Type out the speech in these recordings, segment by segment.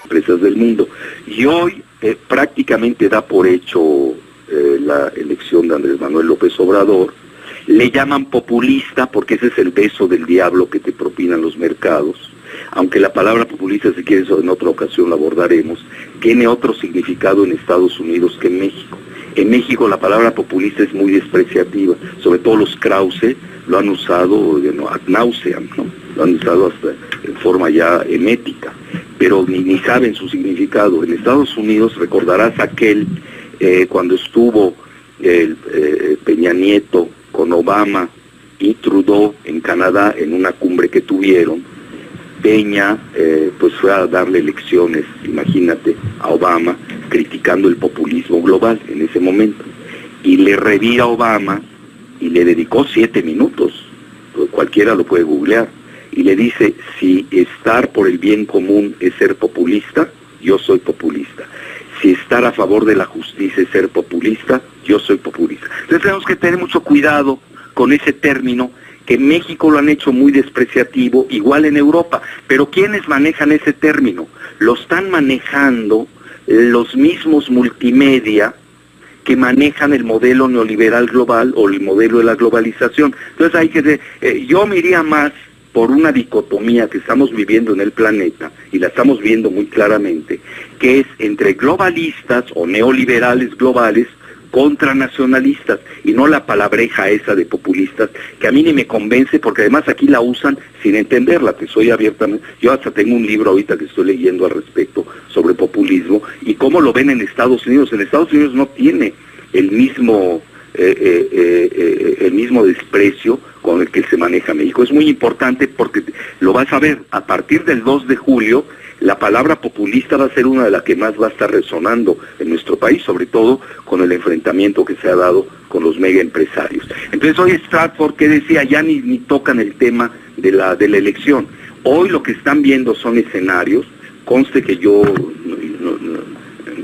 empresas del mundo. Y hoy prácticamente da por hecho la elección de Andrés Manuel López Obrador. Le llaman populista porque ese es el beso del diablo que te propinan los mercados. Aunque la palabra populista, si quieres, en otra ocasión la abordaremos, tiene otro significado en Estados Unidos que en México. En México la palabra populista es muy despreciativa, sobre todo los Krause lo han usado ad nauseam, ¿no? Lo han usado hasta en forma ya emética, pero ni saben su significado. En Estados Unidos recordarás aquel cuando estuvo Peña Nieto con Obama y Trudeau en Canadá en una cumbre que tuvieron. Peña pues fue a darle lecciones, imagínate, a Obama, criticando el populismo global en ese momento, y le revira a Obama y le dedicó 7 minutos, cualquiera lo puede googlear, y le dice: si estar por el bien común es ser populista, yo soy populista. Si estar a favor de la justicia es ser populista, yo soy populista. Entonces tenemos que tener mucho cuidado con ese término, que en México lo han hecho muy despreciativo, igual en Europa. Pero ¿quiénes manejan ese término? Lo están manejando los mismos multimedia que manejan el modelo neoliberal global o el modelo de la globalización. Entonces hay que yo me iría más por una dicotomía que estamos viviendo en el planeta, y la estamos viendo muy claramente, que es entre globalistas o neoliberales globales contra nacionalistas, y no la palabreja esa de populistas, que a mí ni me convence, porque además aquí la usan sin entenderla, que soy abiertamente. Yo hasta tengo un libro ahorita que estoy leyendo al respecto sobre populismo, y cómo lo ven en Estados Unidos. En Estados Unidos no tiene el mismo desprecio con el que se maneja México. Es muy importante porque lo vas a ver, a partir del 2 de julio, la palabra populista va a ser una de las que más va a estar resonando en nuestro país, sobre todo con el enfrentamiento que se ha dado con los mega empresarios. Entonces hoy Stratford, que decía, ya ni tocan el tema de la elección. Hoy lo que están viendo son escenarios. Conste que yo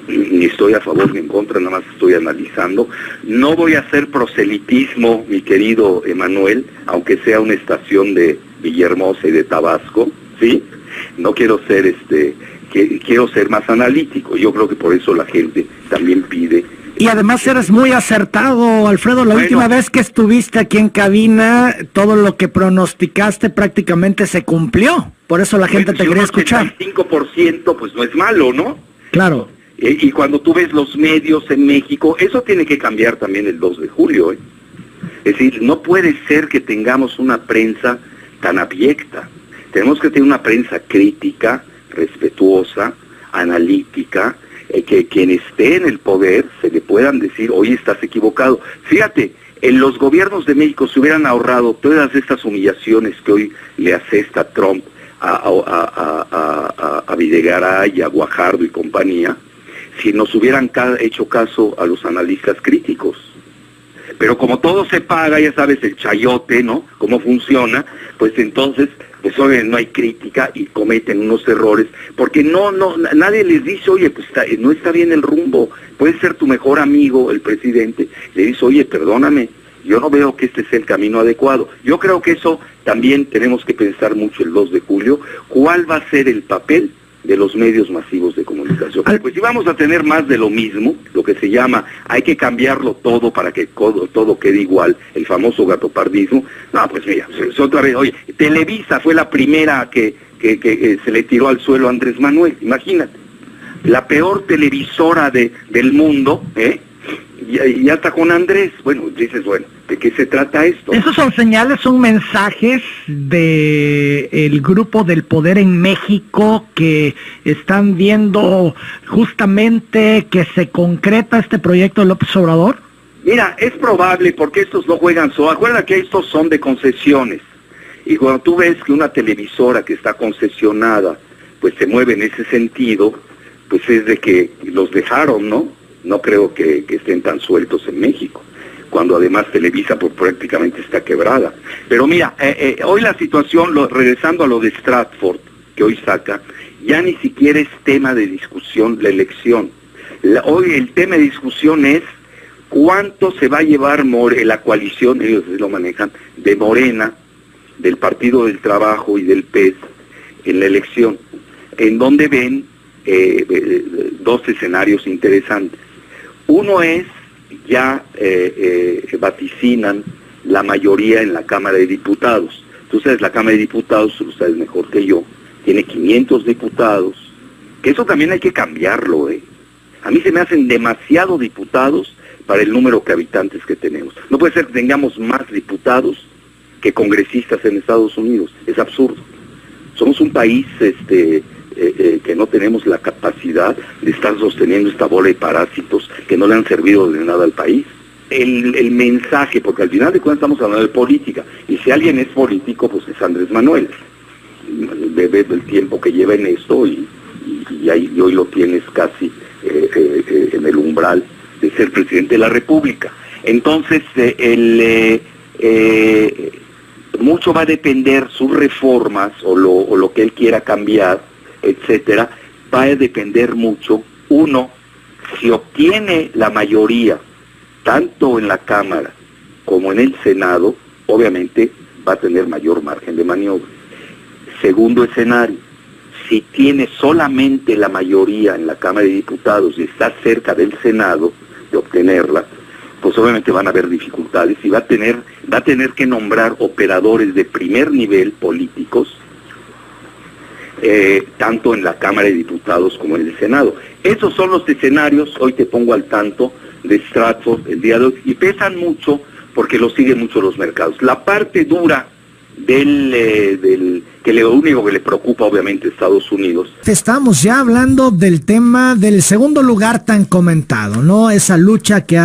ni estoy a favor ni en contra, nada más estoy analizando. No voy a hacer proselitismo, mi querido Emanuel, aunque sea una estación de Villahermosa y de Tabasco, ¿sí? No quiero ser quiero ser más analítico. Yo creo que por eso la gente también pide. Y además eres muy acertado, Alfredo. La última vez que estuviste aquí en cabina, todo lo que pronosticaste prácticamente se cumplió. Por eso la gente te quería escuchar. 5% pues no es malo, ¿no? Claro. Y cuando tú ves los medios en México, eso tiene que cambiar también el 2 de julio, ¿eh? Es decir, no puede ser que tengamos una prensa tan abyecta. Tenemos que tener una prensa crítica, respetuosa, analítica, que quien esté en el poder se le puedan decir: oye, estás equivocado. Fíjate, en los gobiernos de México se hubieran ahorrado todas estas humillaciones que hoy le asesta Trump a Videgaray, a Guajardo y compañía, si nos hubieran hecho caso a los analistas críticos. Pero como todo se paga, ya sabes, el chayote, ¿no? Cómo funciona, pues entonces, pues obviamente no hay crítica y cometen unos errores, porque nadie les dice: oye, pues no está bien el rumbo. Puede ser tu mejor amigo, el presidente, le dice: oye, perdóname, yo no veo que este sea el camino adecuado. Yo creo que eso también tenemos que pensar mucho el 2 de julio, cuál va a ser el papel de los medios masivos de comunicación. Pues si vamos a tener más de lo mismo, lo que se llama, hay que cambiarlo todo para que todo quede igual, el famoso gatopardismo. No, pues mira, otra vez, oye, Televisa fue la primera que se le tiró al suelo a Andrés Manuel, imagínate, la peor televisora del mundo, y hasta con Andrés. Bueno, dices, bueno, ¿de qué se trata esto? Esos son señales, son mensajes de el grupo del poder en México que están viendo justamente que se concreta este proyecto de López Obrador. Mira, es probable, porque estos no juegan solo. Acuérdate que estos son de concesiones, y cuando tú ves que una televisora que está concesionada pues se mueve en ese sentido, pues es de que los dejaron, ¿no? No creo que estén tan sueltos en México, cuando además Televisa pues prácticamente está quebrada. Pero mira, hoy la situación, regresando a lo de Stratford, que hoy saca, ya ni siquiera es tema de discusión la elección. Hoy el tema de discusión es cuánto se va a llevar la coalición, ellos lo manejan, de Morena, del Partido del Trabajo y del PES en la elección, en donde ven dos escenarios interesantes. Uno es, ya vaticinan la mayoría en la Cámara de Diputados. Tú sabes, la Cámara de Diputados, tú lo sabes mejor que yo, tiene 500 diputados, que eso también hay que cambiarlo, A mí se me hacen demasiados diputados para el número de habitantes que tenemos. No puede ser que tengamos más diputados que congresistas en Estados Unidos. Es absurdo. Somos un país que no tenemos la capacidad de estar sosteniendo esta bola de parásitos que no le han servido de nada al país. El mensaje, porque al final de cuentas estamos hablando de política, y si alguien es político, pues es Andrés Manuel. Ve el tiempo que lleva en esto y hoy lo tienes casi en el umbral de ser presidente de la República. Entonces, mucho va a depender sus reformas o lo que él quiera cambiar, etcétera, va a depender mucho, uno, si obtiene la mayoría, tanto en la Cámara como en el Senado, obviamente va a tener mayor margen de maniobra. Segundo escenario, si tiene solamente la mayoría en la Cámara de Diputados y está cerca del Senado de obtenerla, pues obviamente van a haber dificultades y va a tener que nombrar operadores de primer nivel políticos, tanto en la Cámara de Diputados como en el Senado. Esos son los escenarios, hoy te pongo al tanto, de Stratford el día de hoy, y pesan mucho porque lo siguen mucho los mercados. La parte dura que lo único que le preocupa obviamente a Estados Unidos. Estamos ya hablando del tema del segundo lugar tan comentado, ¿no? Esa lucha que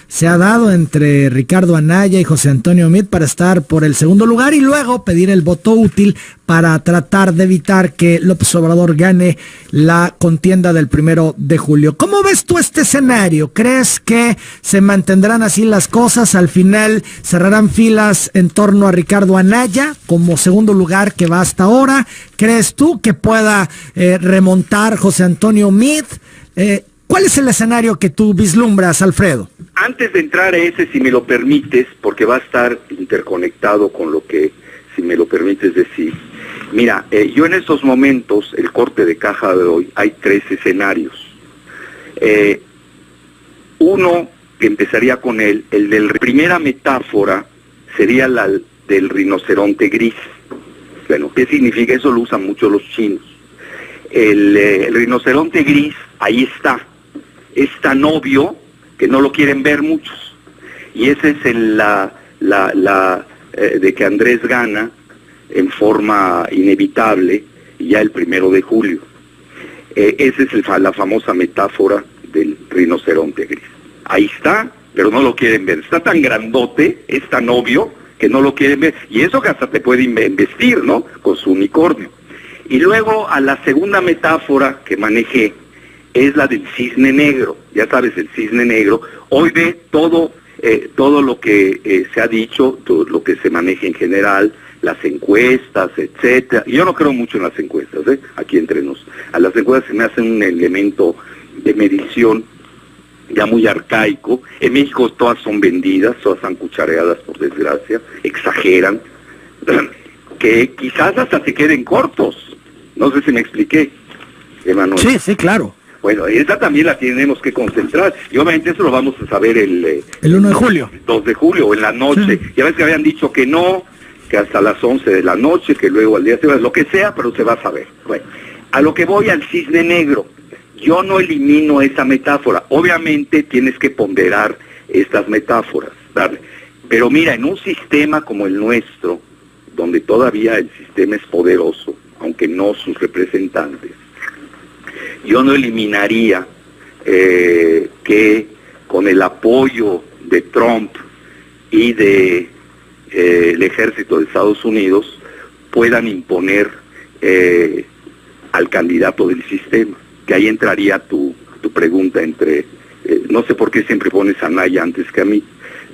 se ha dado entre Ricardo Anaya y José Antonio Meade para estar por el segundo lugar y luego pedir el voto útil para tratar de evitar que López Obrador gane la contienda del 1 de julio. ¿Cómo ves tú este escenario? ¿Crees que se mantendrán así las cosas? Al final cerrarán filas en torno a Ricardo Anaya como segundo lugar que va hasta ahora. ¿Crees tú que pueda remontar José Antonio Meade? ¿Cuál es el escenario que tú vislumbras, Alfredo? Antes de entrar a ese, si me lo permites, porque va a estar interconectado con lo que, si me lo permites decir. Mira, yo en estos momentos, el corte de caja de hoy, hay 3 escenarios. Uno, que empezaría con el de la primera metáfora, sería la del rinoceronte gris. Bueno, ¿qué significa? Eso lo usan mucho los chinos. El rinoceronte gris, ahí está. Es tan obvio que no lo quieren ver muchos. Y ese es de que Andrés gana en forma inevitable ya el 1 de julio. Esa es la famosa metáfora del rinoceronte gris. Ahí está, pero no lo quieren ver. Está tan grandote, es tan obvio que no lo quieren ver. Y eso que hasta te puede investir, ¿no? Con su unicornio. Y luego a la segunda metáfora que manejé es la del cisne negro. Ya sabes, el cisne negro. Hoy ve todo lo que se ha dicho, todo lo que se maneja en general, las encuestas, etcétera. Y yo no creo mucho en las encuestas, aquí entre nos. A las encuestas se me hace un elemento de medición ya muy arcaico. En México todas son vendidas, todas están cuchareadas, por desgracia, exageran, que quizás hasta se queden cortos. No sé si me expliqué, Emanuel. Sí, claro. Bueno, esa también la tenemos que concentrar, y obviamente eso lo vamos a saber el 1 de julio. El 2 de julio, o en la noche. Sí. Ya ves que habían dicho que no, que hasta las 11 de la noche, que luego al día se va, lo que sea, pero se va a saber. Bueno, a lo que voy al cisne negro, yo no elimino esa metáfora. Obviamente tienes que ponderar estas metáforas, ¿vale? Pero mira, en un sistema como el nuestro, donde todavía el sistema es poderoso, aunque no sus representantes, yo no eliminaría que con el apoyo de Trump y de el ejército de Estados Unidos puedan imponer al candidato del sistema, que ahí entraría tu pregunta entre, no sé por qué siempre pones a Anaya antes que a mí,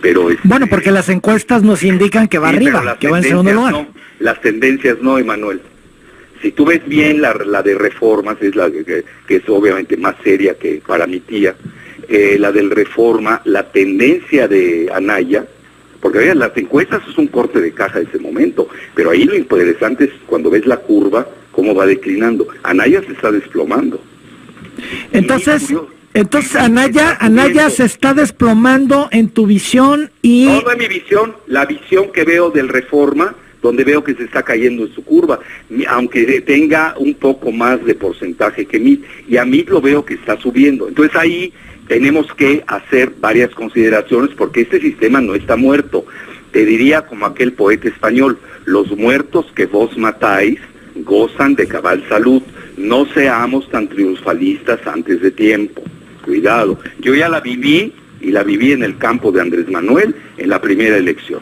pero... Bueno, porque las encuestas nos indican que va arriba, que va en segundo lugar. No, las tendencias no, Emanuel. Si tú ves bien la de Reformas, es la que es obviamente más seria que para mi tía, la del Reforma, la tendencia de Anaya, porque vean, las encuestas es un corte de caja de ese momento, pero ahí lo interesante es cuando ves la curva, cómo va declinando. Anaya se está desplomando. Entonces Anaya se está desplomando en tu visión y... No es mi visión, la visión que veo del Reforma, donde veo que se está cayendo en su curva, aunque tenga un poco más de porcentaje que MIT, y a MIT lo veo que está subiendo. Entonces ahí tenemos que hacer varias consideraciones, porque este sistema no está muerto. Te diría como aquel poeta español, los muertos que vos matáis gozan de cabal salud, no seamos tan triunfalistas antes de tiempo. Cuidado, yo ya la viví, y la viví en el campo de Andrés Manuel en la primera elección.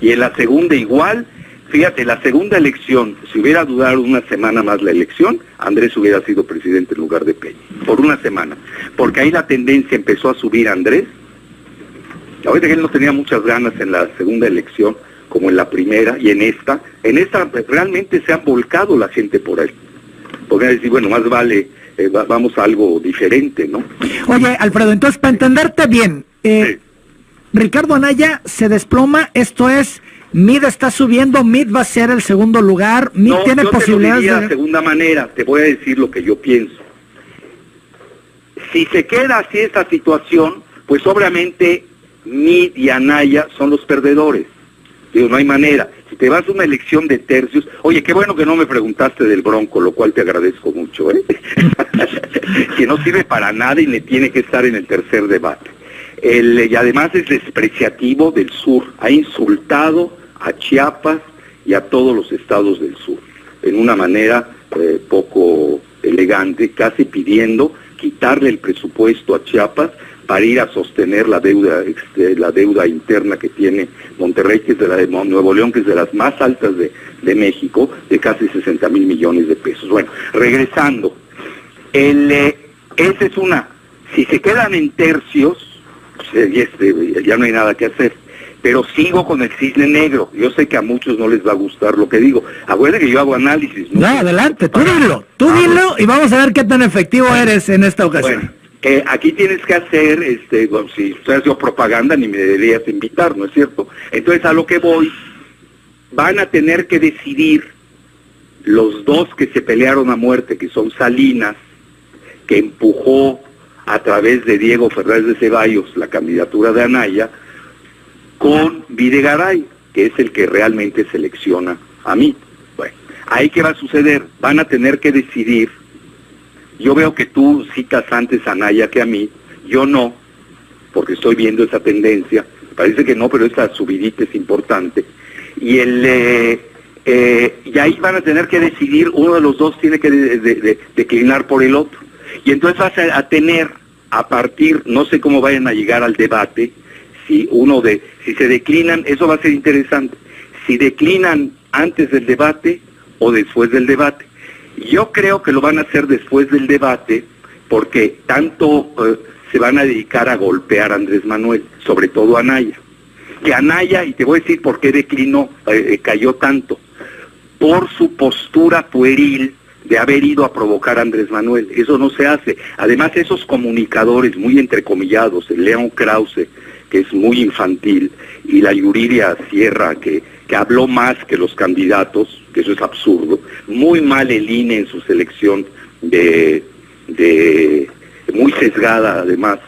Y en la segunda igual, fíjate, la segunda elección, si hubiera durado una semana más la elección, Andrés hubiera sido presidente en lugar de Peña, por una semana. Porque ahí la tendencia empezó a subir a Andrés. Ahorita que él no tenía muchas ganas en la segunda elección, como en la primera, y en esta realmente se han volcado la gente por él. Podrían decir, bueno, más vale... vamos a algo diferente, ¿no? Oye, Alfredo, entonces, para entenderte bien, sí. Ricardo Anaya se desploma, esto es, MIT está subiendo, MIT va a ser el segundo lugar, MIT no, tiene posibilidades de... segunda manera, te voy a decir lo que yo pienso. Si se queda así esta situación, pues obviamente MIT y Anaya son los perdedores. Digo, no hay manera. Si te vas a una elección de tercios... Oye, qué bueno que no me preguntaste del Bronco, lo cual te agradezco mucho, ¿eh? Que no sirve para nada y le tiene que estar en el tercer debate. Y además es despreciativo del sur. Ha insultado a Chiapas y a todos los estados del sur, en una manera poco elegante, casi pidiendo quitarle el presupuesto a Chiapas para ir a sostener la deuda interna que tiene Monterrey, que es de la de Nuevo León, que es de las más altas de México, de casi 60,000 millones de pesos. Bueno, regresando, esa es una. Si se quedan en tercios, pues, ya no hay nada que hacer. Pero sigo con el cisne negro. Yo sé que a muchos no les va a gustar lo que digo. Acuérdense que yo hago análisis. No, adelante, tú dilo y vamos a ver qué tan efectivo eres en esta ocasión. Bueno, aquí tienes que hacer, bueno, si ustedes haciendo propaganda ni me deberías invitar, ¿no es cierto? Entonces a lo que voy, van a tener que decidir los dos que se pelearon a muerte, que son Salinas, que empujó a través de Diego Fernández de Ceballos la candidatura de Anaya, con Videgaray, que es el que realmente selecciona a mí. Bueno, ahí qué va a suceder, van a tener que decidir. Yo veo que tú citas antes a Anaya que a mí, yo no, porque estoy viendo esa tendencia, parece que no, pero esa subidita es importante, y ahí van a tener que decidir, uno de los dos tiene que declinar por el otro, y entonces vas a tener, a partir, no sé cómo vayan a llegar al debate, si se declinan, eso va a ser interesante, si declinan antes del debate o después del debate. Yo creo que lo van a hacer después del debate, porque tanto se van a dedicar a golpear a Andrés Manuel, sobre todo a Anaya. Que Anaya, y te voy a decir por qué declinó, cayó tanto, por su postura pueril de haber ido a provocar a Andrés Manuel. Eso no se hace. Además, esos comunicadores muy entrecomillados, el León Krause, que es muy infantil, y la Yuridia Sierra, que habló más que los candidatos, que eso es absurdo, muy mal el INE en su selección muy sesgada además.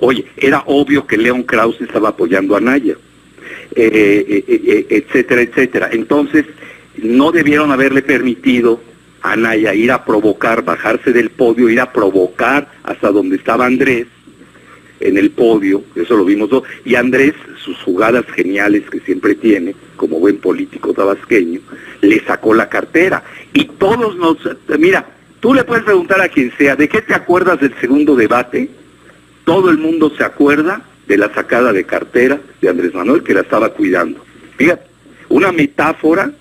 Oye, era obvio que León Krause estaba apoyando a Anaya, etcétera, etcétera. Entonces, no debieron haberle permitido a Anaya ir a provocar, bajarse del podio, ir a provocar hasta donde estaba Andrés, en el podio, eso lo vimos todos, y Andrés, sus jugadas geniales que siempre tiene, como buen político tabasqueño, le sacó la cartera, y todos mira, tú le puedes preguntar a quien sea, ¿de qué te acuerdas del segundo debate? Todo el mundo se acuerda de la sacada de cartera de Andrés Manuel, que la estaba cuidando. Fíjate, una metáfora,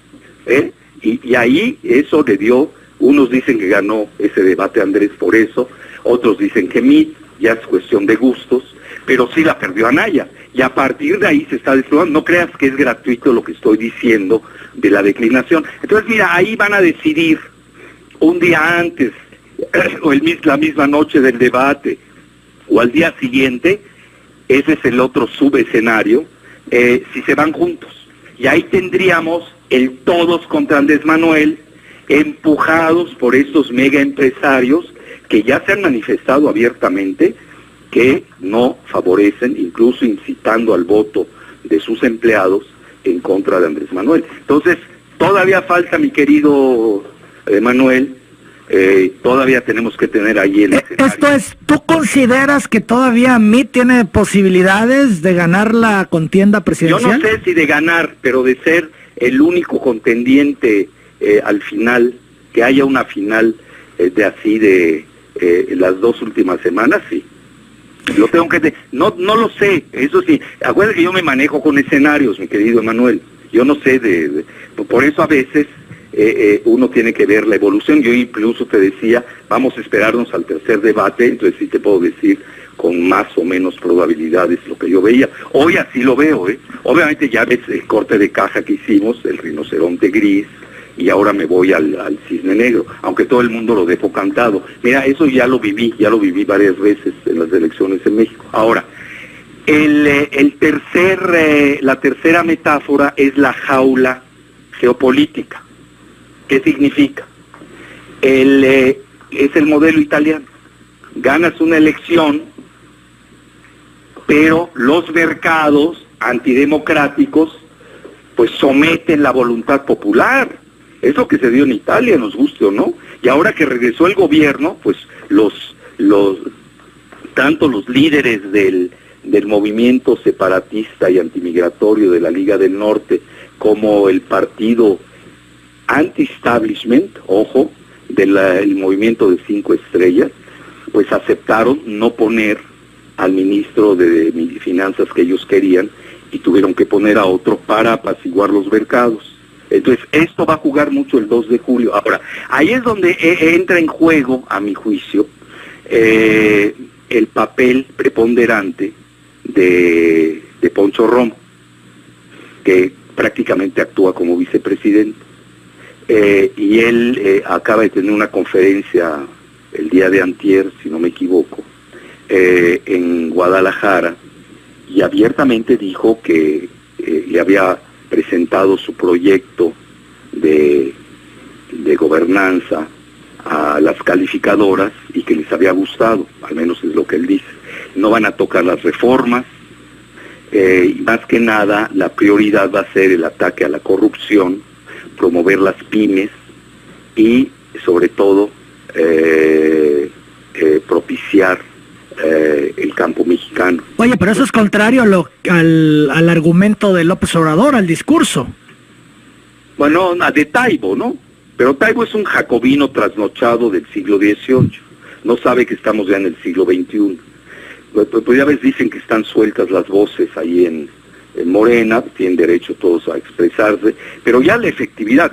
y ahí eso le dio, unos dicen que ganó ese debate Andrés por eso, otros dicen que MIT, ya es cuestión de gustos, pero sí la perdió Anaya, y a partir de ahí se está desplomando. No creas que es gratuito lo que estoy diciendo de la declinación. Entonces mira, ahí van a decidir un día antes, o la misma noche del debate, o al día siguiente, ese es el otro subescenario, si se van juntos. Y ahí tendríamos el todos contra Andrés Manuel, empujados por estos mega empresarios que ya se han manifestado abiertamente que no favorecen, incluso incitando al voto de sus empleados en contra de Andrés Manuel. Entonces, todavía falta, mi querido Manuel, todavía tenemos que tener ahí el escenario. Esto es, ¿tú consideras que todavía MIT tiene posibilidades de ganar la contienda presidencial? Yo no sé si de ganar, pero de ser el único contendiente al final, que haya una final de las 2 últimas semanas, sí. Lo tengo que no lo sé, eso sí. Acuérdate que yo me manejo con escenarios, mi querido Emanuel. Yo no sé por eso a veces uno tiene que ver la evolución. Yo incluso te decía, vamos a esperarnos al tercer debate, entonces sí te puedo decir con más o menos probabilidades lo que yo veía. Hoy así lo veo, Obviamente ya ves el corte de caja que hicimos, el rinoceronte gris, y ahora me voy al cisne negro, aunque todo el mundo lo dejó cantado. Mira, eso ya lo viví varias veces en las elecciones en México. Ahora, la tercera metáfora es la jaula geopolítica. ¿Qué significa? Es el modelo italiano. Ganas una elección, pero los mercados antidemocráticos pues someten la voluntad popular. Es lo que se dio en Italia, nos guste o no. Y ahora que regresó el gobierno, pues tanto los líderes del movimiento separatista y antimigratorio de la Liga del Norte, como el partido anti-establishment, ojo, del movimiento de 5 estrellas, pues aceptaron no poner al ministro de Finanzas que ellos querían y tuvieron que poner a otro para apaciguar los mercados. Entonces, esto va a jugar mucho el 2 de julio. Ahora, ahí es donde entra en juego, a mi juicio, el papel preponderante de Poncho Romo, que prácticamente actúa como vicepresidente. Y él acaba de tener una conferencia el día de antier, si no me equivoco, en Guadalajara, y abiertamente dijo que le había presentado su proyecto de gobernanza a las calificadoras y que les había gustado, al menos es lo que él dice. No van a tocar las reformas, y más que nada la prioridad va a ser el ataque a la corrupción, promover las pymes y sobre todo propiciar el campo mexicano. Oye, pero eso es contrario al argumento de López Obrador, al discurso. Bueno, de Taibo, ¿no? Pero Taibo es un jacobino trasnochado del siglo XVIII. No sabe que estamos ya en el siglo XXI. Pues ya ves, dicen que están sueltas las voces ahí en Morena, tienen derecho todos a expresarse, pero ya la efectividad,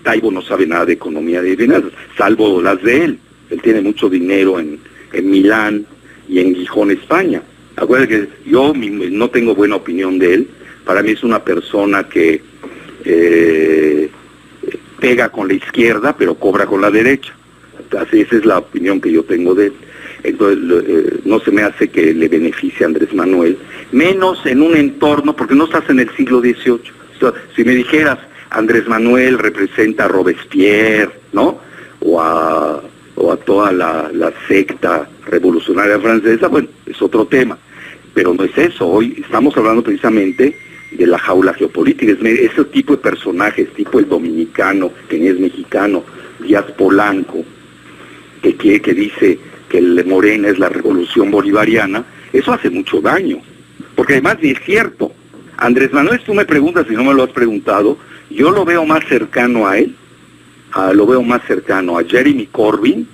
Taibo no sabe nada de economía de finanzas, salvo las de él. Él tiene mucho dinero en Milán y en Gijón, España. Acuérdate que yo no tengo buena opinión de él. Para mí es una persona que pega con la izquierda, pero cobra con la derecha. Así, esa es la opinión que yo tengo de él. Entonces, no se me hace que le beneficie a Andrés Manuel, menos en un entorno, porque no estás en el siglo XVIII. Si me dijeras, Andrés Manuel representa a Robespierre, ¿no? O a toda la secta revolucionaria francesa, bueno, es otro tema. Pero no es eso. Hoy estamos hablando precisamente de la jaula geopolítica. Ese tipo de personajes, tipo el dominicano, que ni es mexicano, Díaz Polanco, que dice que el Morena es la revolución bolivariana, eso hace mucho daño. Porque además ni es cierto. Andrés Manuel, tú me preguntas, si no me lo has preguntado, yo lo veo más cercano a él, lo veo más cercano a Jeremy Corbyn,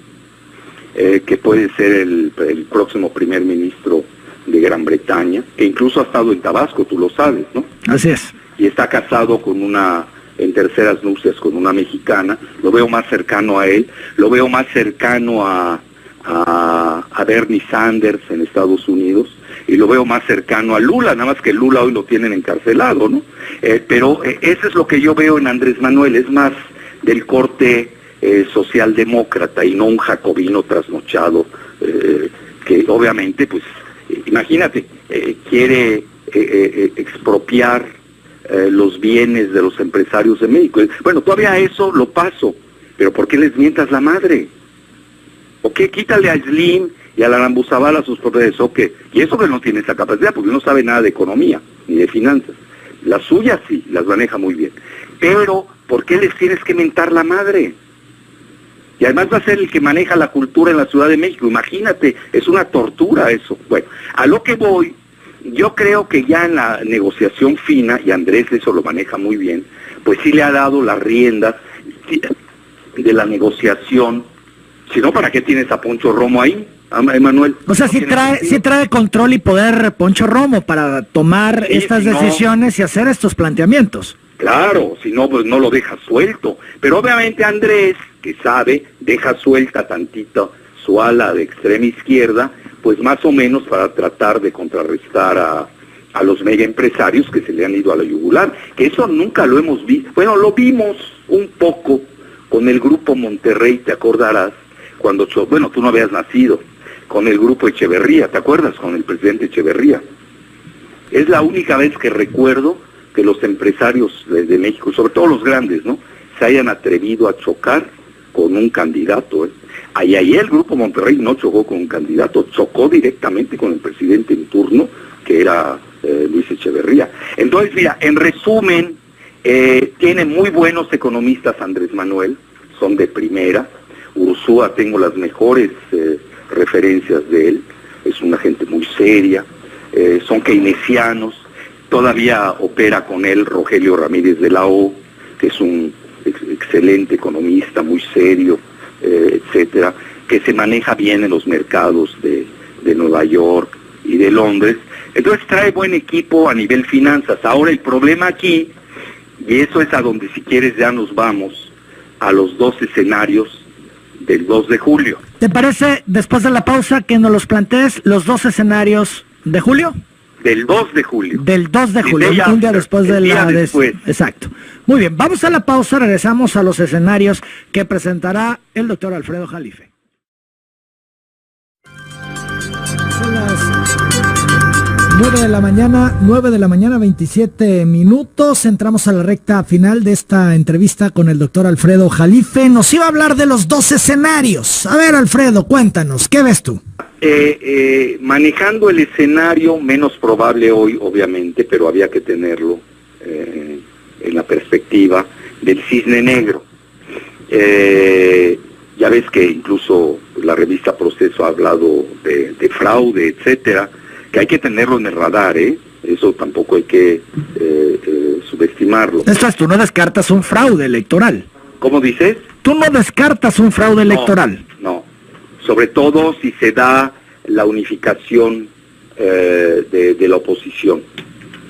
que puede ser el próximo primer ministro de Gran Bretaña, que incluso ha estado en Tabasco, tú lo sabes, ¿no? Así es. Y está casado en terceras nupcias con una mexicana. Lo veo más cercano a él, lo veo más cercano a Bernie Sanders en Estados Unidos, y lo veo más cercano a Lula, nada más que Lula hoy lo tienen encarcelado, ¿no? Pero eso es lo que yo veo en Andrés Manuel, es más del corte socialdemócrata y no un jacobino trasnochado, que obviamente, pues, imagínate, quiere expropiar los bienes de los empresarios de México. Bueno, todavía eso lo paso, pero ¿por qué les mientas la madre? ¿O qué? Quítale a Slim y a la Arambuzabal a sus propiedades, ¿o qué? Y eso que no tiene esa capacidad, porque no sabe nada de economía, ni de finanzas. Las suyas sí, las maneja muy bien. Pero, ¿por qué les tienes que mentar la madre? Y además va a ser el que maneja la cultura en la Ciudad de México, imagínate, es una tortura eso. Bueno, a lo que voy, yo creo que ya en la negociación fina, y Andrés eso lo maneja muy bien, pues sí le ha dado las riendas de la negociación. Si no, ¿para qué tienes a Poncho Romo ahí, Emanuel? O sea, ¿No sí trae control y poder Poncho Romo para tomar estas decisiones y hacer estos planteamientos. Claro, si no, pues no lo deja suelto. Pero obviamente Andrés, que sabe, deja suelta tantito su ala de extrema izquierda, pues más o menos para tratar de contrarrestar a los mega empresarios que se le han ido a la yugular. Que eso nunca lo hemos visto. Bueno, lo vimos un poco con el Grupo Monterrey, te acordarás, cuando, bueno, tú no habías nacido, con el Grupo Echeverría, ¿te acuerdas? Con el presidente Echeverría. Es la única vez que recuerdo que los empresarios de México, sobre todo los grandes, ¿no?, se hayan atrevido a chocar con un candidato. Ahí el Grupo Monterrey no chocó con un candidato, chocó directamente con el presidente en turno, que era Luis Echeverría. Entonces, mira, en resumen, tiene muy buenos economistas Andrés Manuel, son de primera. Ursúa, tengo las mejores referencias de él, es una gente muy seria, son keynesianos. Todavía opera con él Rogelio Ramírez de la O, que es un excelente economista, muy serio, etcétera, que se maneja bien en los mercados de Nueva York y de Londres. Entonces trae buen equipo a nivel finanzas. Ahora el problema aquí, y eso es a donde si quieres ya nos vamos, a los dos escenarios del 2 de julio. ¿Te parece, después de la pausa, que nos los plantees los dos escenarios de julio? Del 2 de julio. Del 2 de julio, un día después de la... Exacto. Muy bien, vamos a la pausa, regresamos a los escenarios que presentará el doctor Alfredo Jalife. Son las 9 de la mañana, 27 minutos. Entramos a la recta final de esta entrevista con el doctor Alfredo Jalife. Nos iba a hablar de los dos escenarios. A ver, Alfredo, cuéntanos, ¿qué ves tú? Manejando el escenario menos probable hoy, obviamente, pero había que tenerlo en la perspectiva del cisne negro. Ya ves que incluso la revista Proceso ha hablado de fraude, etcétera, que hay que tenerlo en el radar, eso tampoco hay que subestimarlo. Esto es, tú no descartas un fraude electoral. ¿Cómo dices? Tú no descartas un fraude electoral. No. Sobre todo si se da la unificación de la oposición.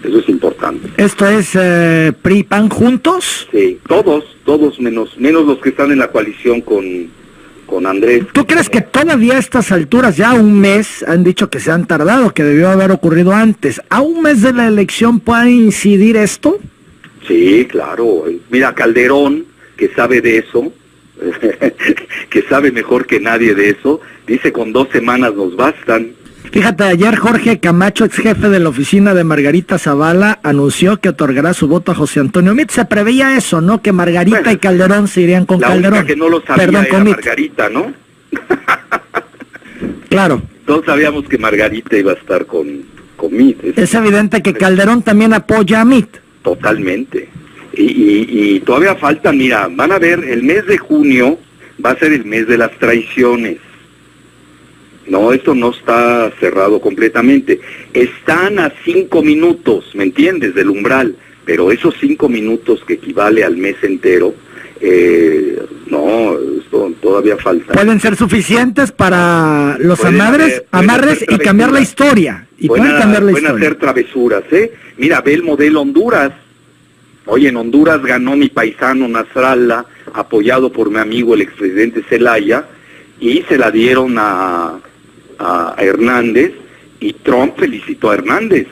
Eso es importante. ¿Esto es PRI y PAN juntos? Sí, todos menos los que están en la coalición con Andrés. ¿Tú crees que todavía a estas alturas, ya un mes, han dicho que se han tardado, que debió haber ocurrido antes, a un mes de la elección puede incidir esto? Sí, claro. Mira, Calderón, que sabe de eso, que sabe mejor que nadie de eso, dice con 2 semanas nos bastan. Fíjate, ayer Jorge Camacho, ex jefe de la oficina de Margarita Zavala, anunció que otorgará su voto a José Antonio Meade. Se preveía eso, ¿no? Que Margarita y Calderón se irían con Calderón. La única que no lo sabía era Margarita, ¿no? Claro. Todos sabíamos que Margarita iba a estar con Meade. Es evidente que Calderón también apoya a Meade. Totalmente. Y todavía falta, mira, van a ver, el mes de junio va a ser el mes de las traiciones. No, esto no está cerrado completamente. Están a 5 minutos, ¿me entiendes?, del umbral. Pero esos 5 minutos que equivale al mes entero, no, esto todavía falta. Pueden ser suficientes para los amarres y cambiar la historia. Y pueden cambiar la historia. Pueden hacer travesuras, Mira, ve el modelo Honduras. Oye, en Honduras ganó mi paisano Nasrallah, apoyado por mi amigo el expresidente Zelaya, y se la dieron a Hernández, y Trump felicitó a Hernández.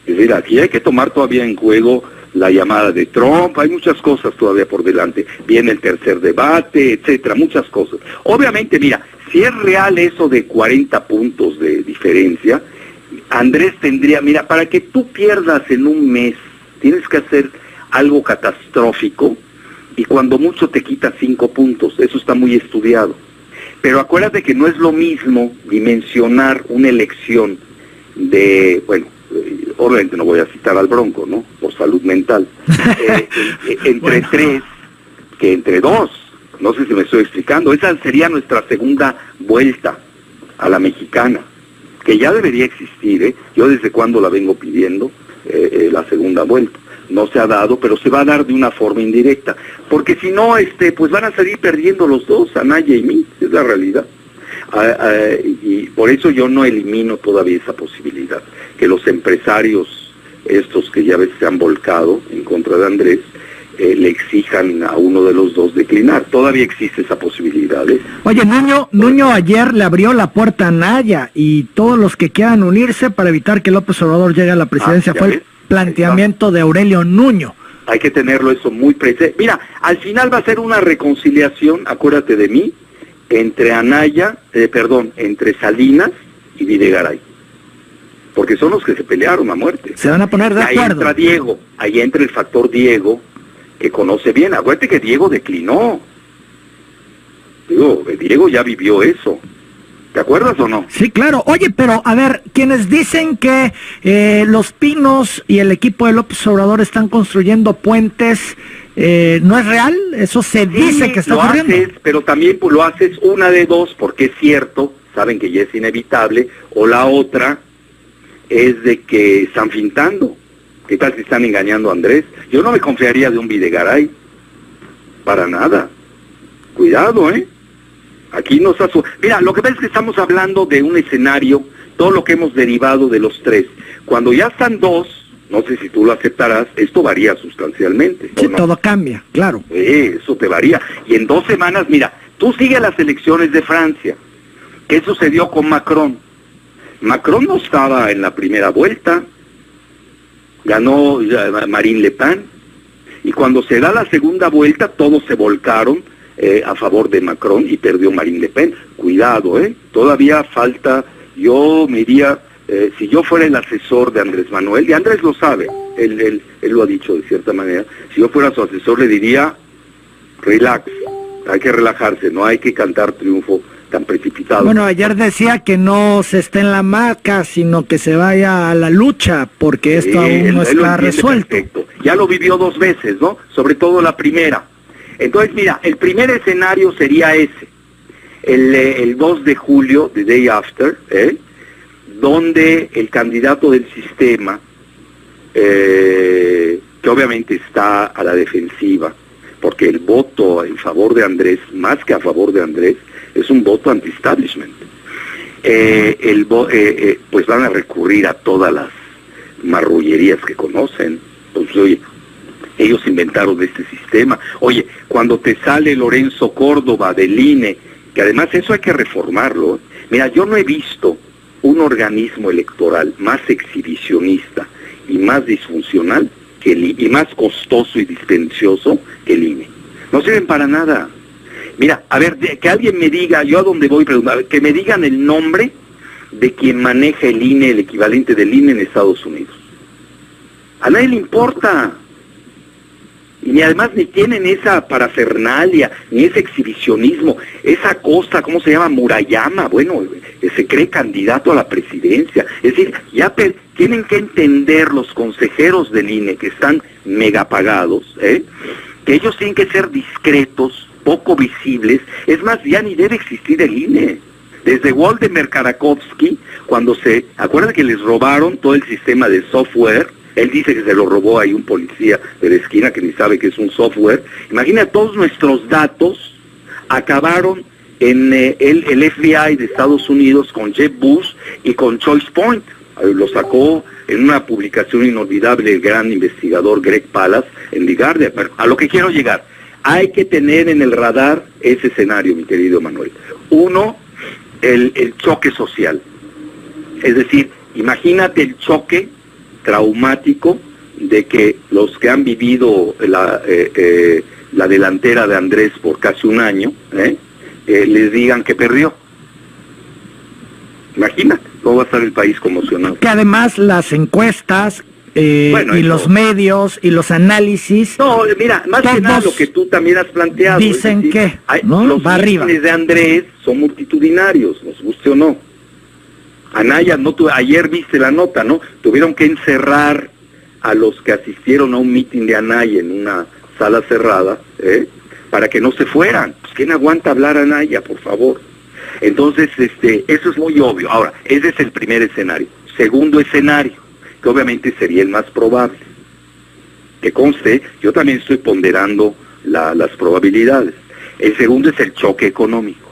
Es decir, aquí hay que tomar todavía en juego la llamada de Trump, hay muchas cosas todavía por delante, viene el tercer debate, etcétera, muchas cosas. Obviamente, mira, si es real eso de 40 puntos de diferencia, Andrés tendría, mira, para que tú pierdas en un mes, tienes que hacer algo catastrófico, y cuando mucho te quita 5 puntos, eso está muy estudiado. Pero acuérdate que no es lo mismo dimensionar una elección de, bueno, obviamente no voy a citar al Bronco, ¿no? Por salud mental, entre bueno, 3 que entre 2. No sé si me estoy explicando. Esa sería nuestra segunda vuelta a la mexicana, que ya debería existir, ¿eh? Yo desde cuando la vengo pidiendo, la segunda vuelta. No se ha dado, pero se va a dar de una forma indirecta, porque si no, pues van a salir perdiendo los dos, Anaya y mí, es la realidad. Y por eso yo no elimino todavía esa posibilidad, que los empresarios estos que ya ves se han volcado en contra de Andrés, le exijan a uno de los dos declinar. Todavía existe esa posibilidad, ¿eh? Oye, Nuño ayer le abrió la puerta a Anaya y todos los que quieran unirse para evitar que López Obrador llegue a la presidencia, fue el planteamiento de Aurelio Nuño. Hay que tenerlo eso muy presente. Mira, al final va a ser una reconciliación, acuérdate de mí, entre entre Salinas y Videgaray. Porque son los que se pelearon a muerte. Se van a poner de acuerdo. Ahí entra Diego, ahí entra el factor Diego, que conoce bien. Acuérdate que Diego declinó. Diego ya vivió eso. ¿Te acuerdas o no? Sí, claro. Oye, pero a ver, quienes dicen que Los Pinos y el equipo de López Obrador están construyendo puentes, ¿no es real? Eso se dice que está ocurriendo. Haces, pero también pues, lo haces una de dos, porque es cierto, saben que ya es inevitable, o la otra es de que están fintando. ¿Qué tal si están engañando a Andrés? Yo no me confiaría de un Videgaray, para nada. Cuidado, ¿eh? Aquí nos Mira, lo que pasa es que estamos hablando de un escenario, todo lo que hemos derivado de los 3. Cuando ya están 2, no sé si tú lo aceptarás, esto varía sustancialmente. Sí, ¿no? Todo cambia, claro. Eso te varía. Y en 2 semanas, mira, tú sigues las elecciones de Francia. ¿Qué sucedió con Macron? Macron no estaba en la primera vuelta, ganó Marine Le Pen, y cuando se da la segunda vuelta, todos se volcaron a favor de Macron y perdió Marine Le Pen. Cuidado, todavía falta. Yo me diría, si yo fuera el asesor de Andrés Manuel, y Andrés lo sabe, él lo ha dicho de cierta manera, si yo fuera su asesor le diría, relax, hay que relajarse, no hay que cantar triunfo tan precipitado. Bueno, ayer decía que no se esté en la marca, sino que se vaya a la lucha, porque esto aún no está resuelto. Perfecto. Ya lo vivió 2 veces, ¿no? Sobre todo la primera. Entonces, mira, el primer escenario sería ese, el 2 de julio, the day after, donde el candidato del sistema, que obviamente está a la defensiva, porque el voto en favor de Andrés, más que a favor de Andrés, es un voto anti-establishment. Pues van a recurrir a todas las marrullerías que conocen. Pues oye, ellos inventaron este sistema. Oye, cuando te sale Lorenzo Córdoba del INE, que además eso hay que reformarlo. Mira, yo no he visto un organismo electoral más exhibicionista y más disfuncional que y más costoso y dispendioso que el INE. No sirven para nada. Mira, a ver, que alguien me diga, yo a dónde voy a preguntar, que me digan el nombre de quien maneja el INE, el equivalente del INE en Estados Unidos. A nadie le importa. Y ni además ni tienen esa parafernalia, ni ese exhibicionismo, esa cosa, ¿cómo se llama? Murayama, bueno, se cree candidato a la presidencia. Es decir, ya tienen que entender los consejeros del INE que están megapagados, que ellos tienen que ser discretos, poco visibles. Es más, ya ni debe existir el INE. Desde Waldemar Karakovsky, cuando acuerdan que les robaron todo el sistema de software. Él dice que se lo robó ahí un policía de la esquina que ni sabe que es un software. Imagina, todos nuestros datos acabaron en el FBI de Estados Unidos con Jeb Bush y con Choice Point. Lo sacó en una publicación inolvidable el gran investigador Greg Palast en The Guardian. Pero a lo que quiero llegar, hay que tener en el radar ese escenario, mi querido Manuel. Uno, el choque social. Es decir, imagínate el choque traumático de que los que han vivido la delantera de Andrés por casi un año, les digan que perdió. Imagínate, cómo va a estar el país conmocionado. Que además las encuestas y los medios y los análisis. No, mira, más que nada lo que tú también has planteado. Dicen es decir, que ¿no? Los mítines de Andrés son multitudinarios, nos guste o no. Anaya, ayer viste la nota, ¿no? Tuvieron que encerrar a los que asistieron a un mitin de Anaya en una sala cerrada, para que no se fueran. Pues, ¿quién aguanta hablar a Anaya, por favor? Entonces, eso es muy obvio. Ahora, ese es el primer escenario. Segundo escenario, que obviamente sería el más probable. Que conste, yo también estoy ponderando las probabilidades. El segundo es el choque económico,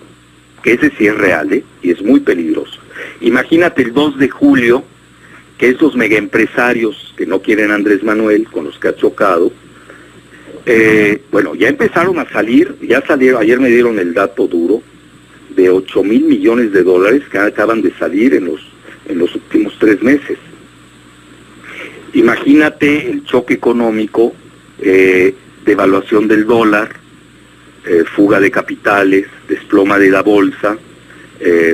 que ese sí es real, y es muy peligroso. Imagínate el 2 de julio, que esos megaempresarios que no quieren a Andrés Manuel, con los que ha chocado, bueno, ya empezaron a salir, ya salieron, ayer me dieron el dato duro, de 8,000 millones de dólares que acaban de salir en los últimos 3 meses. Imagínate el choque económico, devaluación del dólar, fuga de capitales, desploma de la bolsa,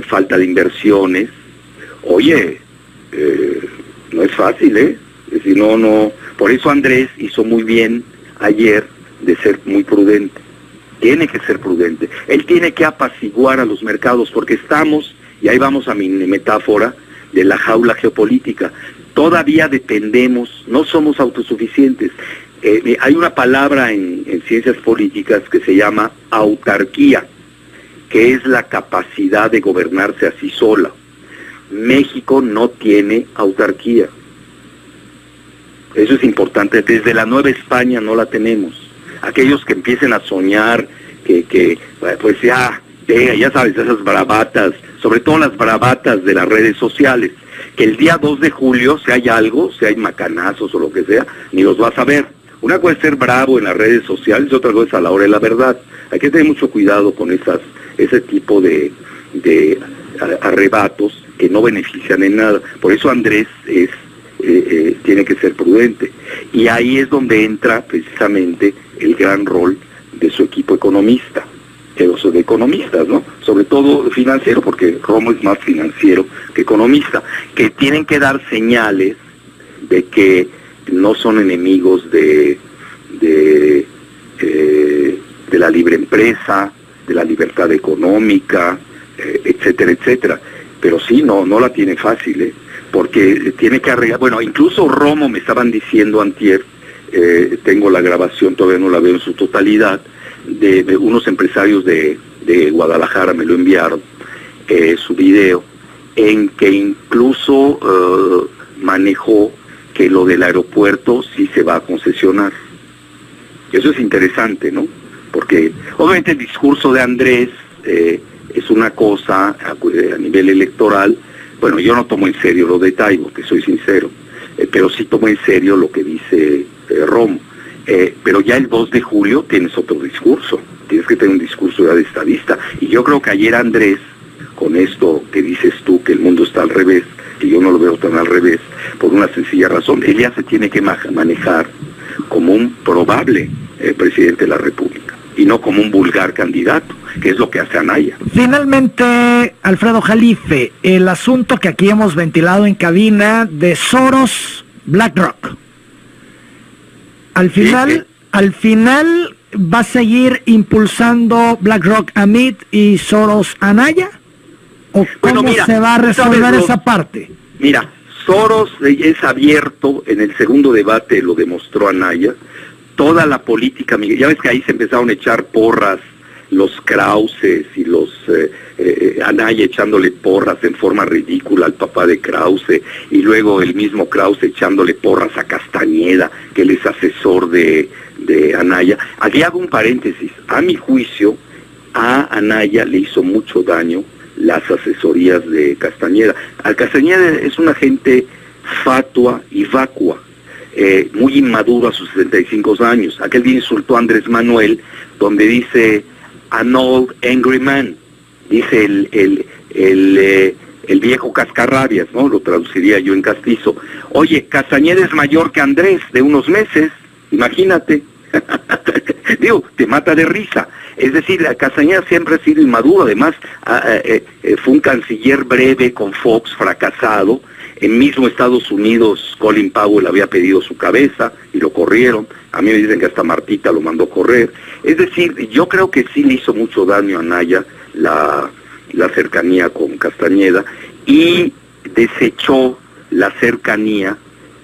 falta de inversiones. Oye, no es fácil, Es decir, no, por eso Andrés hizo muy bien ayer de ser muy prudente. Tiene que ser prudente. Él tiene que apaciguar a los mercados porque estamos, y ahí vamos a mi metáfora, de la jaula geopolítica. Todavía dependemos, no somos autosuficientes. Hay una palabra en ciencias políticas que se llama autarquía, que es la capacidad de gobernarse a sí sola. México no tiene autarquía. Eso es importante. Desde la Nueva España no la tenemos. Aquellos que empiecen a soñar pues ya sabes, esas bravatas, sobre todo las bravatas de las redes sociales, que el día 2 de julio, si hay algo, si hay macanazos o lo que sea, ni los vas a ver. Una cosa es ser bravo en las redes sociales, otra cosa es a la hora de la verdad. Hay que tener mucho cuidado con ese tipo de arrebatos que no benefician en nada. Por eso Andrés tiene que ser prudente. Y ahí es donde entra precisamente el gran rol de su equipo economista, de economistas, ¿no? Sobre todo financiero, porque Romo es más financiero que economista, que tienen que dar señales de que no son enemigos de la libre empresa, de la libertad económica, etcétera, etcétera. Pero sí, no la tiene fácil, porque tiene que arreglar. Bueno, incluso Romo me estaban diciendo antier, tengo la grabación, todavía no la veo en su totalidad, de unos empresarios de Guadalajara, me lo enviaron, su video, en que incluso manejó que lo del aeropuerto sí se va a concesionar. Eso es interesante, ¿no? Porque obviamente el discurso de Andrés es una cosa a nivel electoral. Bueno, yo no tomo en serio lo de Taibo, que soy sincero, pero sí tomo en serio lo que dice Romo. Pero ya el 2 de julio tienes otro discurso, tienes que tener un discurso ya de estadista. Y yo creo que ayer Andrés, con esto que dices tú, que el mundo está al revés, que yo no lo veo tan al revés, por una sencilla razón, él ya se tiene que manejar como un probable presidente de la República, y no como un vulgar candidato, que es lo que hace Anaya. Finalmente, Alfredo Jalife, el asunto que aquí hemos ventilado en cabina de Soros BlackRock. Al final va a seguir impulsando BlackRock a Meade y Soros a Anaya, ¿o cómo se va a resolver esa parte? Mira, Soros es abierto, en el segundo debate lo demostró Anaya, toda la política, ya ves que ahí se empezaron a echar porras los Krauses y los Anaya echándole porras en forma ridícula al papá de Krause, y luego el mismo Krause echándole porras a Castañeda, que él es asesor de Anaya. Aquí hago un paréntesis. A mi juicio, a Anaya le hizo mucho daño las asesorías de Castañeda. Castañeda es una gente fatua y vacua, muy inmaduro a sus 65 años. Aquel día insultó a Andrés Manuel, donde dice an old angry man, dice el viejo cascarrabias, ¿no? Lo traduciría yo en castizo. Oye, Castañeda es mayor que Andrés, de unos meses, imagínate. Digo, te mata de risa. Es decir, Castañeda siempre ha sido inmaduro, además fue un canciller breve con Fox, fracasado. En mismo Estados Unidos, Colin Powell había pedido su cabeza y lo corrieron. A mí me dicen que hasta Martita lo mandó correr. Es decir, yo creo que sí le hizo mucho daño a Anaya la cercanía con Castañeda y desechó la cercanía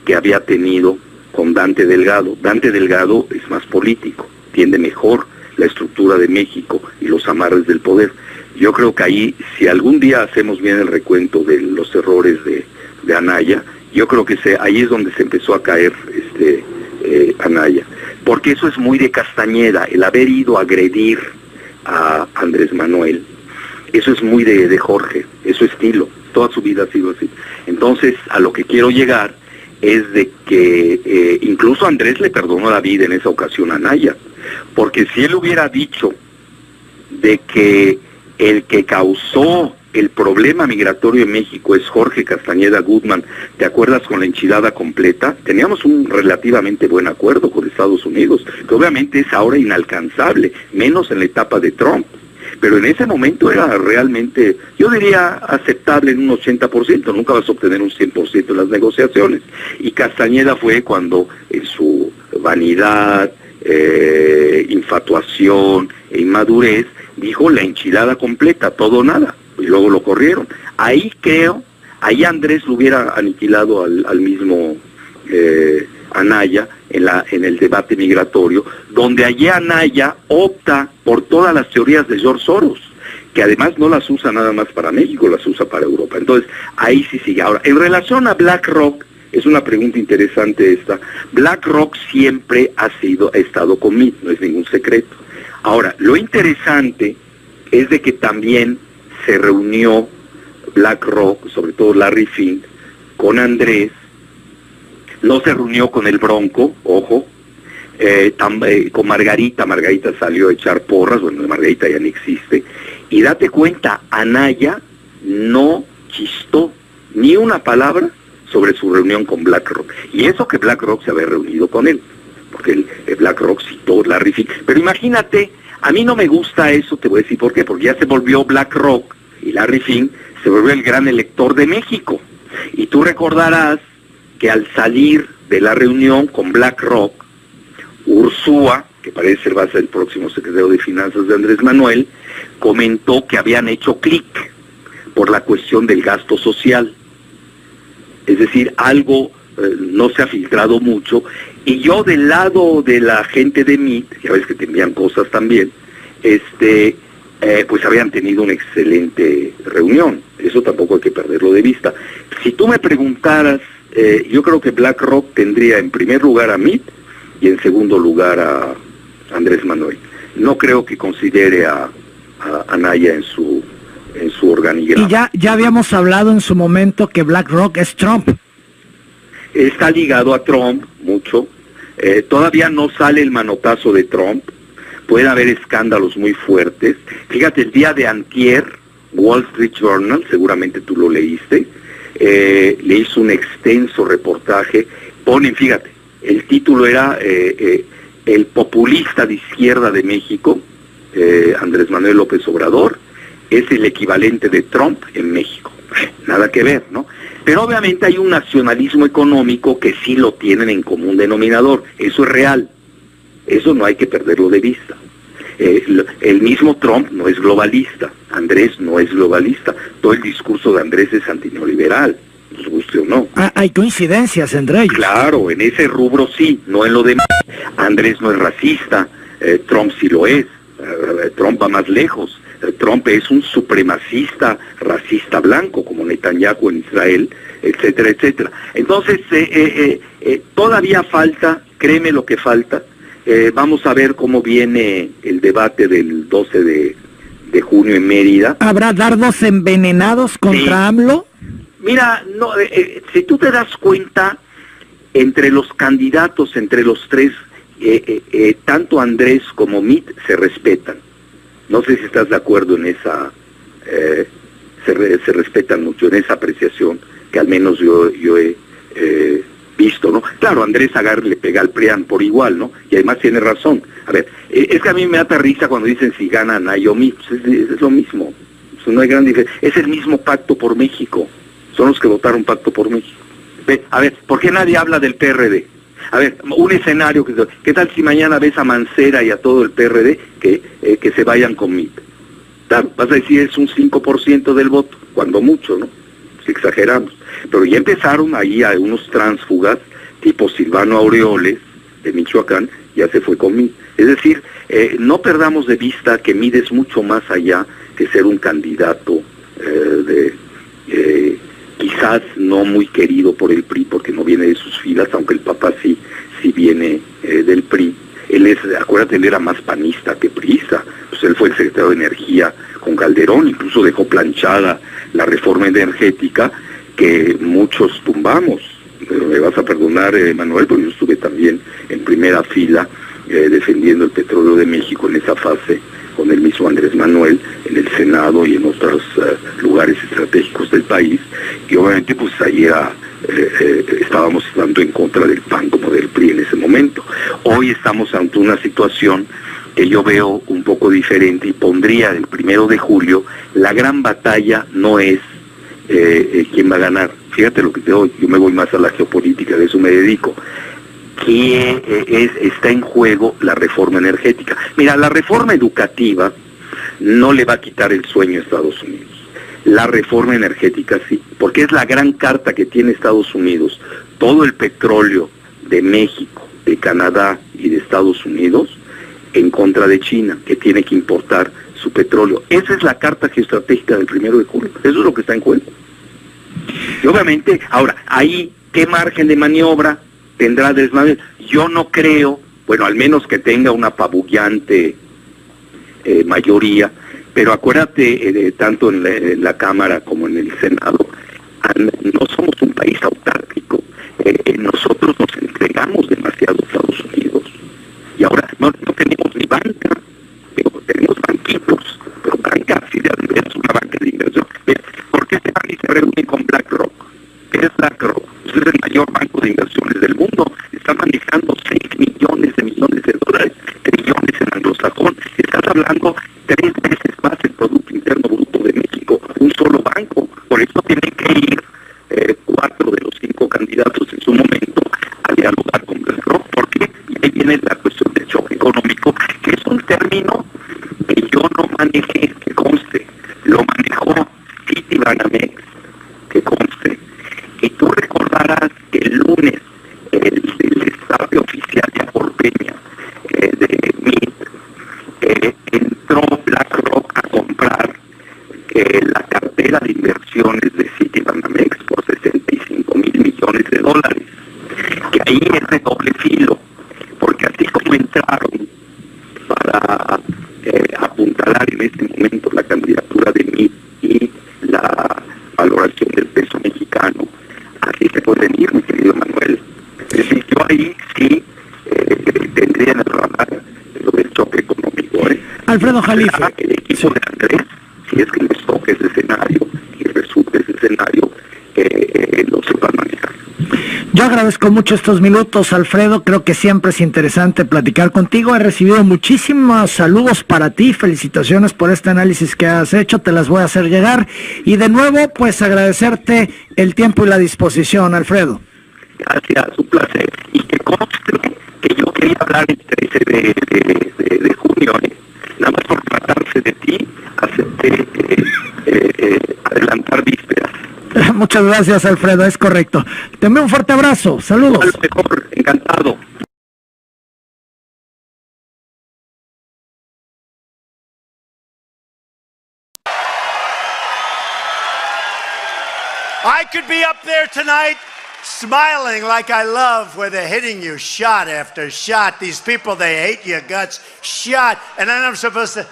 que había tenido con Dante Delgado. Dante Delgado es más político, entiende mejor la estructura de México y los amarres del poder. Yo creo que ahí, si algún día hacemos bien el recuento de los errores de Anaya, yo creo que ahí es donde se empezó a caer Anaya. Porque eso es muy de Castañeda, el haber ido a agredir a Andrés Manuel. Eso es muy de Jorge, es su estilo, toda su vida ha sido así. Entonces, a lo que quiero llegar es de que incluso Andrés le perdonó la vida en esa ocasión a Anaya, porque si él hubiera dicho de que el que causó el problema migratorio en México es Jorge Castañeda Guzmán, ¿te acuerdas con la enchilada completa? Teníamos un relativamente buen acuerdo con Estados Unidos, que obviamente es ahora inalcanzable, menos en la etapa de Trump. Pero en ese momento era realmente, yo diría, aceptable en un 80%, nunca vas a obtener un 100% en las negociaciones. Y Castañeda fue cuando en su vanidad, infatuación e inmadurez, dijo la enchilada completa, todo o nada, y luego lo corrieron. Ahí creo, ahí Andrés lo hubiera aniquilado al mismo Anaya en el debate migratorio, donde allí Anaya opta por todas las teorías de George Soros, que además no las usa nada más para México, las usa para Europa. Entonces, ahí sí sigue. Ahora, en relación a BlackRock, es una pregunta interesante esta. BlackRock siempre ha estado con Meade, no es ningún secreto. Ahora, lo interesante es de que también se reunió BlackRock, sobre todo Larry Fink, con Andrés. No se reunió con el Bronco, ojo, con Margarita. Margarita salió a echar porras, bueno, Margarita ya no existe. Y date cuenta, Anaya no chistó ni una palabra sobre su reunión con BlackRock. Y eso que BlackRock se había reunido con él, porque BlackRock citó Larry Fink. Pero imagínate, a mí no me gusta eso, te voy a decir por qué, porque ya se volvió BlackRock y Larry Fink se volvió el gran elector de México. Y tú recordarás que al salir de la reunión con BlackRock, Ursúa, que parece ser va a ser el próximo secretario de Finanzas de Andrés Manuel, comentó que habían hecho clic por la cuestión del gasto social. Es decir, algo no se ha filtrado mucho, y yo del lado de la gente de Meade, ya ves que te envían cosas también, pues habían tenido una excelente reunión. Eso tampoco hay que perderlo de vista. Si tú me preguntaras, yo creo que BlackRock tendría en primer lugar a Meade y en segundo lugar a Andrés Manuel. No creo que considere a Anaya en su organigrama. Y ya habíamos hablado en su momento que BlackRock es Trump. Está ligado a Trump mucho. Todavía no sale el manotazo de Trump. Puede haber escándalos muy fuertes. Fíjate, el día de antier, Wall Street Journal, seguramente tú lo leíste, le hizo un extenso reportaje. Ponen, fíjate, el título era el populista de izquierda de México, Andrés Manuel López Obrador, es el equivalente de Trump en México. Nada que ver, ¿no? Pero obviamente hay un nacionalismo económico que sí lo tienen en común denominador. Eso es real. Eso no hay que perderlo de vista. El mismo Trump no es globalista, Andrés no es globalista. Todo el discurso de Andrés es antineoliberal, nos guste o no. Hay coincidencias entre ellos. Claro, en ese rubro sí, no en lo demás. Andrés no es racista, Trump sí lo es. Trump va más lejos. Trump es un supremacista, racista blanco, como Netanyahu en Israel, etcétera, etcétera. Entonces, todavía falta, créeme lo que falta. Vamos a ver cómo viene el debate del 12 de junio en Mérida. ¿Habrá dardos envenenados contra AMLO? Mira, no, si tú te das cuenta, entre los candidatos, entre los tres, tanto Andrés como Meade se respetan. No sé si estás de acuerdo en esa, se respetan mucho en esa apreciación, que al menos yo he visto, ¿no? Claro, Andrés Agar le pega al PRIAN por igual, ¿no? Y además tiene razón. A ver, es que a mí me da risa cuando dicen si gana Anaya o Meade, pues es lo mismo. Pues no hay gran diferencia. Es el mismo pacto por México. son los que votaron Pacto por México. Ve, a ver, ¿por qué nadie habla del PRD? A ver, un escenario, ¿qué tal si mañana ves a Mancera y a todo el PRD que se vayan con MIT? Claro, vas a decir es un 5% del voto, cuando mucho, ¿no? Si exageramos. Pero ya empezaron ahí a unos tránsfugas, tipo Silvano Aureoles, de Michoacán, ya se fue con MIT. Es decir, no perdamos de vista que MIT es mucho más allá que ser un candidato quizás no muy querido por el PRI porque no viene de sus filas, aunque el papá sí viene del PRI. Acuérdate, él era más panista que priista, pues él fue el secretario de Energía con Calderón, incluso dejó planchada la reforma energética que muchos tumbamos. Me vas a perdonar, Manuel, porque yo estuve también en primera fila defendiendo el petróleo de México en esa fase con el mismo Andrés Manuel en el Senado y en otros lugares estratégicos del país, y obviamente pues ahí estábamos tanto en contra del PAN como del PRI en ese momento. Hoy estamos ante una situación que yo veo un poco diferente y pondría el 1 de julio, la gran batalla no es quién va a ganar. Fíjate lo que te doy, yo me voy más a la geopolítica, de eso me dedico. Que está en juego la reforma energética. Mira, la reforma educativa no le va a quitar el sueño a Estados Unidos. La reforma energética sí, porque es la gran carta que tiene Estados Unidos. Todo el petróleo de México, de Canadá y de Estados Unidos en contra de China, que tiene que importar su petróleo. Esa es la carta geoestratégica del 1 de julio. Eso es lo que está en juego. Y obviamente, ahora, ahí, ¿qué margen de maniobra tendrá Andrés Manuel? Yo no creo, bueno, al menos que tenga una apabullante mayoría, pero acuérdate, tanto en la Cámara como en el Senado, no somos un país autárquico, nosotros nos entregamos demasiado a Estados Unidos, y ahora no tenemos ni banca, pero tenemos banquitos, pero banca, si de es una banca de inversión. ¿Por qué se van y se reúnen con BlackRock? ¿Qué es BlackRock? Es el mayor banco de inversiones del mundo, está manejando 6 millones de dólares, trillones en anglosajón, estás hablando 3 veces más el Producto Interno Bruto de México, un solo banco. Por eso tienen que ir 4 de los 5 candidatos en su momento a dialogar con BlackRock. ¿Por qué? Y ahí viene la cuestión del choque económico, que es un término que yo no manejé, que conste, lo manejó Citibanamex, que conste. Y tú recordarás que el lunes el destape oficial de Aporpeña de MIT entró BlackRock a comprar la cartera de inversiones de Citibanamex por $65,000 millones, que ahí es de doble filo, porque así como entraron para apuntalar en este momento la candidatura de MIT y la valoración del peso mexicano, así se pueden ir, mi querido Manuel. Es decir, yo ahí sí tendría en el radar lo del choque económico. Alfredo Jalife. El equipo de Andrés, si es que les toca ese escenario y resulta ese escenario, lo sepan manejar. Yo agradezco mucho estos minutos, Alfredo. Creo que siempre es interesante platicar contigo. He recibido muchísimos saludos para ti. Felicitaciones por este análisis que has hecho. Te las voy a hacer llegar. Y de nuevo, pues agradecerte el tiempo y la disposición, Alfredo. Gracias, un placer. Y que conste que yo quería hablar el 13 de junio. Nada más por tratarse de ti, acepté adelantar vísperas. Muchas gracias, Alfredo, es correcto. Te envío un fuerte abrazo, saludos. A lo mejor, encantado. I could be up there tonight smiling like I love where they're hitting you shot after shot. These people, they hate your guts, shot. And then I'm supposed to...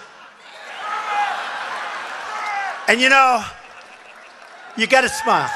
And you know, you gotta smile.